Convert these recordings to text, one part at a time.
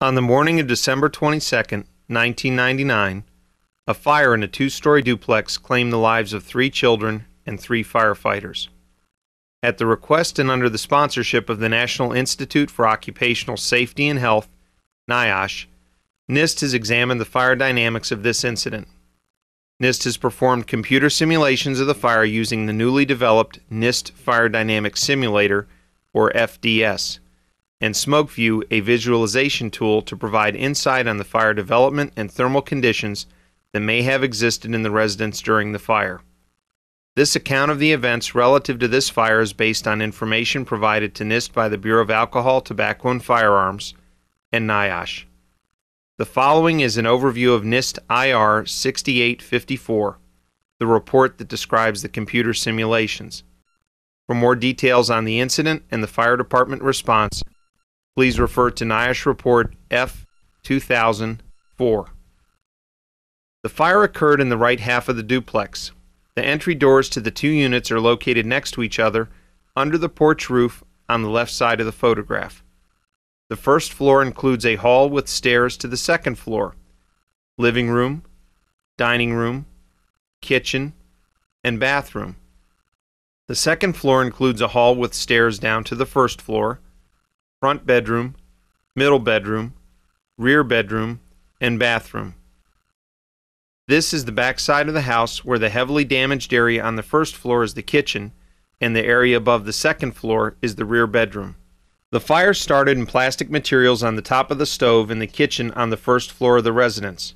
On the morning of December 22, 1999, a fire in a two-story duplex claimed the lives of 3 children and 3 firefighters. At the request and under the sponsorship of the National Institute for Occupational Safety and Health, NIOSH, NIST has examined the fire dynamics of this incident. NIST has performed computer simulations of the fire using the newly developed NIST Fire Dynamics Simulator, or FDS, and SmokeView, a visualization tool to provide insight on the fire development and thermal conditions that may have existed in the residence during the fire. This account of the events relative to this fire is based on information provided to NIST by the Bureau of Alcohol, Tobacco, and Firearms and NIOSH. The following is an overview of NIST IR 6854, the report that describes the computer simulations. For more details on the incident and the fire department response, please refer to NIOSH Report F-2004. The fire occurred in the right half of the duplex. The entry doors to the 2 units are located next to each other under the porch roof on the left side of the photograph. The first floor includes a hall with stairs to the second floor, living room, dining room, kitchen, and bathroom. The second floor includes a hall with stairs down to the first floor, front bedroom, middle bedroom, rear bedroom, and bathroom. This is the back side of the house where the heavily damaged area on the first floor is the kitchen and the area above the second floor is the rear bedroom. The fire started in plastic materials on the top of the stove in the kitchen on the first floor of the residence.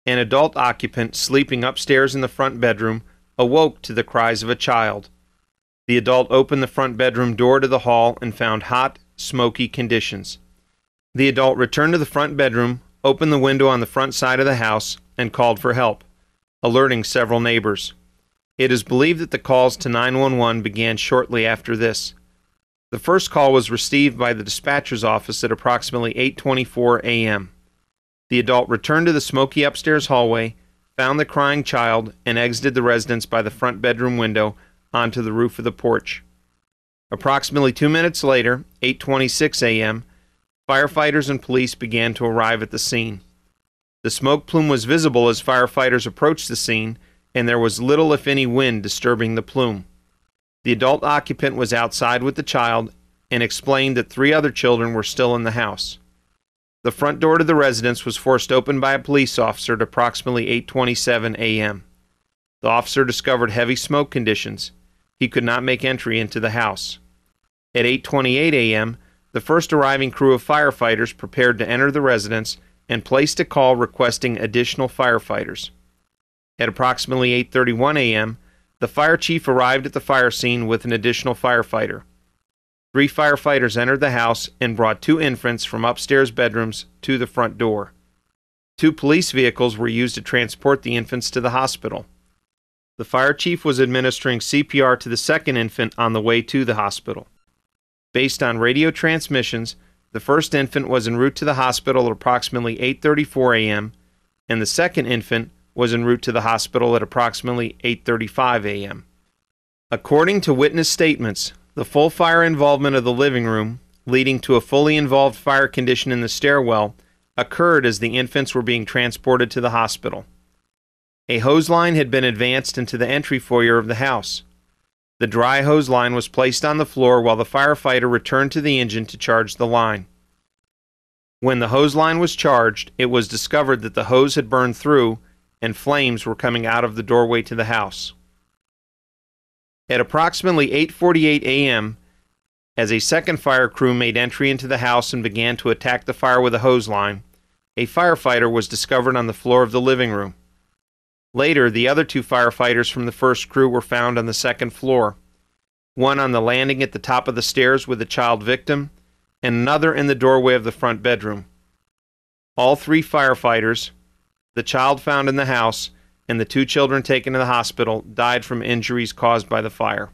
An adult occupant sleeping upstairs in the front bedroom awoke to the cries of a child. The adult opened the front bedroom door to the hall and found hot, smoky conditions. The adult returned to the front bedroom, opened the window on the front side of the house, and called for help, alerting several neighbors. It is believed that the calls to 911 began shortly after this. The first call was received by the dispatcher's office at approximately 8:24 a.m. The adult returned to the smoky upstairs hallway, found the crying child, and exited the residence by the front bedroom window onto the roof of the porch. Approximately 2 minutes later, 8:26 a.m., firefighters and police began to arrive at the scene. The smoke plume was visible as firefighters approached the scene, and there was little if any wind disturbing the plume. The adult occupant was outside with the child and explained that 3 other children were still in the house. The front door to the residence was forced open by a police officer at approximately 8:27 a.m. The officer discovered heavy smoke conditions. He could not make entry into the house. At 8:28 a.m., the first arriving crew of firefighters prepared to enter the residence and placed a call requesting additional firefighters. At approximately 8:31 a.m., the fire chief arrived at the fire scene with an additional firefighter. 3 firefighters entered the house and brought 2 infants from upstairs bedrooms to the front door. 2 police vehicles were used to transport the infants to the hospital. The fire chief was administering CPR to the second infant on the way to the hospital. Based on radio transmissions, the first infant was en route to the hospital at approximately 8:34 a.m., and the second infant was en route to the hospital at approximately 8:35 a.m. According to witness statements, the full fire involvement of the living room, leading to a fully involved fire condition in the stairwell, occurred as the infants were being transported to the hospital. A hose line had been advanced into the entry foyer of the house. The dry hose line was placed on the floor while the firefighter returned to the engine to charge the line. When the hose line was charged, it was discovered that the hose had burned through and flames were coming out of the doorway to the house. At approximately 8:48 a.m., as a second fire crew made entry into the house and began to attack the fire with a hose line, a firefighter was discovered on the floor of the living room. Later, the other 2 firefighters from the first crew were found on the second floor, one on the landing at the top of the stairs with a child victim, and another in the doorway of the front bedroom. All 3 firefighters, the child found in the house, and the 2 children taken to the hospital died from injuries caused by the fire.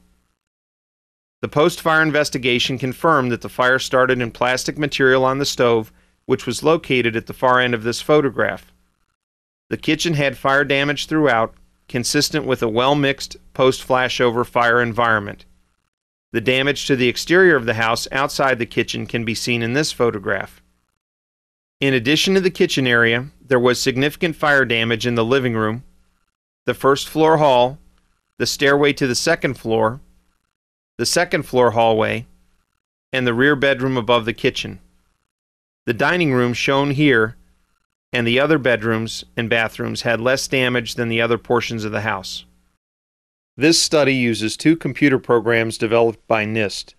The post-fire investigation confirmed that the fire started in plastic material on the stove, which was located at the far end of this photograph. The kitchen had fire damage throughout, consistent with a well-mixed post-flashover fire environment. The damage to the exterior of the house outside the kitchen can be seen in this photograph. In addition to the kitchen area, there was significant fire damage in the living room, the first floor hall, the stairway to the second floor hallway, and the rear bedroom above the kitchen. The dining room shown here and the other bedrooms and bathrooms had less damage than the other portions of the house. This study uses two computer programs developed by NIST.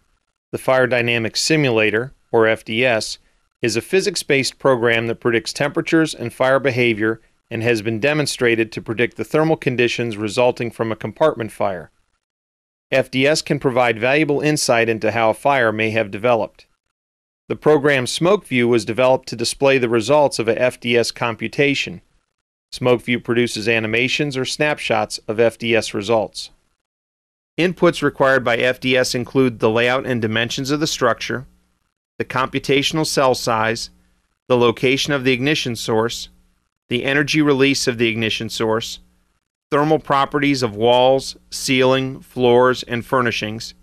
The Fire Dynamics Simulator, or FDS, is a physics-based program that predicts temperatures and fire behavior and has been demonstrated to predict the thermal conditions resulting from a compartment fire. FDS can provide valuable insight into how a fire may have developed. The program SmokeView was developed to display the results of a FDS computation. SmokeView produces animations or snapshots of FDS results. Inputs required by FDS include the layout and dimensions of the structure, the computational cell size, the location of the ignition source, the energy release of the ignition source, thermal properties of walls, ceiling, floors, and furnishings,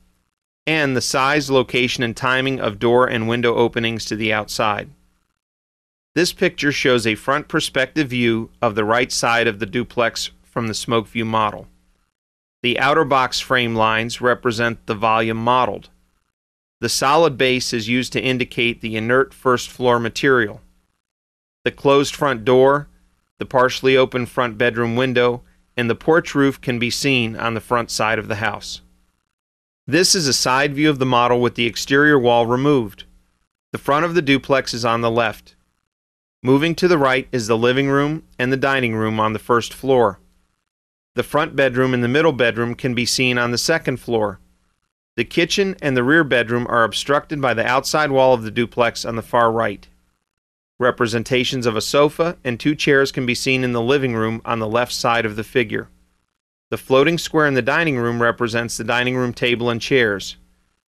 and the size, location, and timing of door and window openings to the outside. This picture shows a front perspective view of the right side of the duplex from the SmokeView model. The outer box frame lines represent the volume modeled. The solid base is used to indicate the inert first floor material. The closed front door, the partially open front bedroom window, and the porch roof can be seen on the front side of the house. This is a side view of the model with the exterior wall removed. The front of the duplex is on the left. Moving to the right is the living room and the dining room on the first floor. The front bedroom and the middle bedroom can be seen on the second floor. The kitchen and the rear bedroom are obstructed by the outside wall of the duplex on the far right. Representations of a sofa and two chairs can be seen in the living room on the left side of the figure. The floating square in the dining room represents the dining room table and chairs.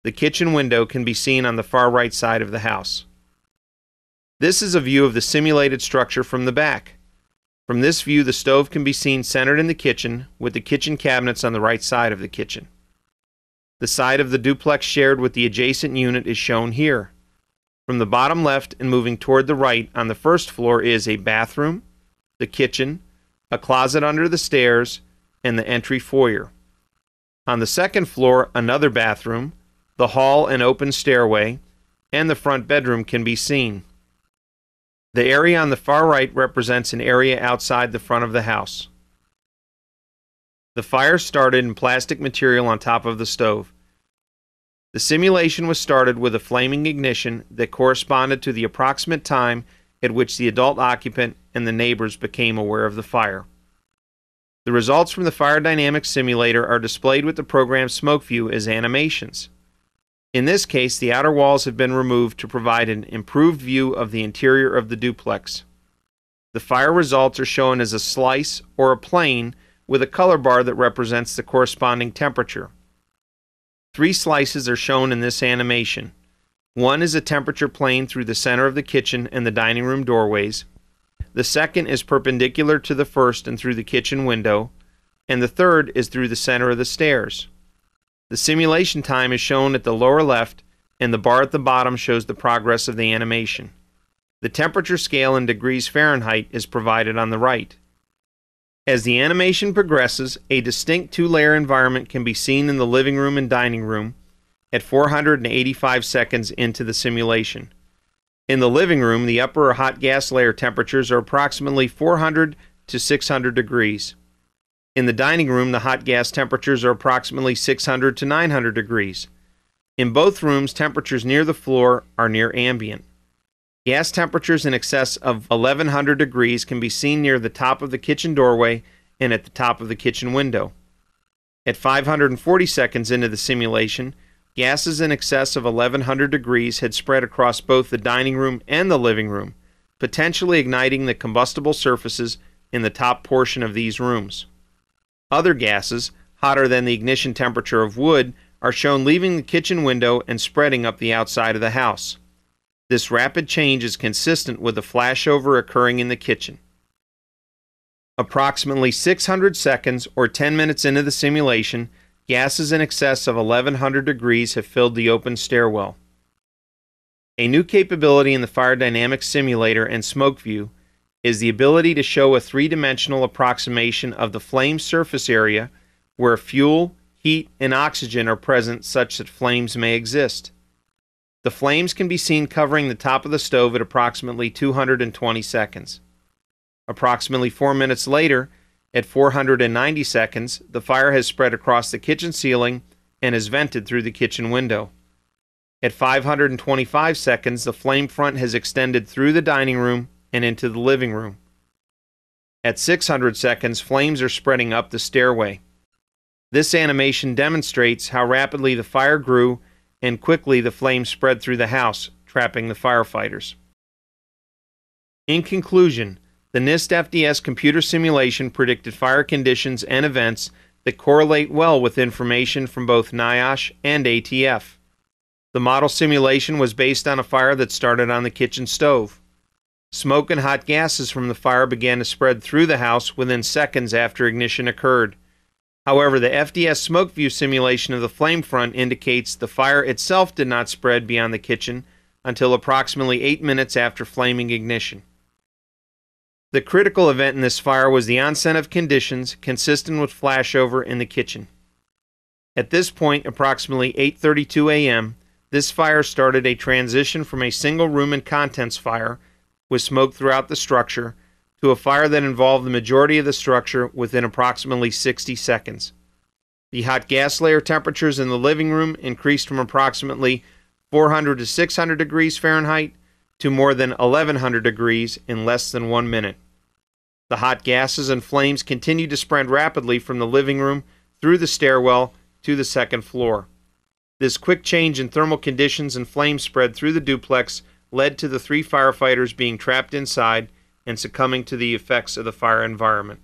The kitchen window can be seen on the far right side of the house. This is a view of the simulated structure from the back. From this view, the stove can be seen centered in the kitchen, with the kitchen cabinets on the right side of the kitchen. The side of the duplex shared with the adjacent unit is shown here. From the bottom left and moving toward the right on the first floor is a bathroom, the kitchen, a closet under the stairs, and the entry foyer. On the second floor, another bathroom, the hall and open stairway, and the front bedroom can be seen. The area on the far right represents an area outside the front of the house. The fire started in plastic material on top of the stove. The simulation was started with a flaming ignition that corresponded to the approximate time at which the adult occupant and the neighbors became aware of the fire. The results from the Fire Dynamics Simulator are displayed with the program SmokeView as animations. In this case, the outer walls have been removed to provide an improved view of the interior of the duplex. The fire results are shown as a slice or a plane with a color bar that represents the corresponding temperature. 3 slices are shown in this animation. One is a temperature plane through the center of the kitchen and the dining room doorways. The second is perpendicular to the first and through the kitchen window, and the third is through the center of the stairs. The simulation time is shown at the lower left, and the bar at the bottom shows the progress of the animation. The temperature scale in degrees Fahrenheit is provided on the right. As the animation progresses, a distinct 2-layer environment can be seen in the living room and dining room at 485 seconds into the simulation. In the living room, the upper or hot gas layer temperatures are approximately 400 to 600 degrees. In the dining room, the hot gas temperatures are approximately 600 to 900 degrees. In both rooms, temperatures near the floor are near ambient. Gas temperatures in excess of 1100 degrees can be seen near the top of the kitchen doorway and at the top of the kitchen window. At 540 seconds into the simulation, gases in excess of 1100 degrees had spread across both the dining room and the living room, potentially igniting the combustible surfaces in the top portion of these rooms. Other gases, hotter than the ignition temperature of wood, are shown leaving the kitchen window and spreading up the outside of the house. This rapid change is consistent with the flashover occurring in the kitchen. Approximately 600 seconds or 10 minutes into the simulation, gases in excess of 1100 degrees have filled the open stairwell. A new capability in the Fire Dynamics Simulator and SmokeView is the ability to show a three-dimensional approximation of the flame surface area where fuel, heat, and oxygen are present such that flames may exist. The flames can be seen covering the top of the stove at approximately 220 seconds. Approximately 4 minutes later, at 490 seconds, the fire has spread across the kitchen ceiling and is vented through the kitchen window. At 525 seconds, the flame front has extended through the dining room and into the living room. At 600 seconds, flames are spreading up the stairway. This animation demonstrates how rapidly the fire grew and quickly the flames spread through the house, trapping the firefighters. In conclusion, the NIST FDS computer simulation predicted fire conditions and events that correlate well with information from both NIOSH and ATF. The model simulation was based on a fire that started on the kitchen stove. Smoke and hot gases from the fire began to spread through the house within seconds after ignition occurred. However, the FDS SmokeView simulation of the flame front indicates the fire itself did not spread beyond the kitchen until approximately 8 minutes after flaming ignition. The critical event in this fire was the onset of conditions consistent with flashover in the kitchen. At this point, approximately 8:32 a.m., this fire started a transition from a single room and contents fire with smoke throughout the structure to a fire that involved the majority of the structure within approximately 60 seconds. The hot gas layer temperatures in the living room increased from approximately 400 to 600 degrees Fahrenheit to more than 1100 degrees in less than 1 minute. The hot gases and flames continued to spread rapidly from the living room through the stairwell to the second floor. This quick change in thermal conditions and flame spread through the duplex led to the 3 firefighters being trapped inside and succumbing to the effects of the fire environment.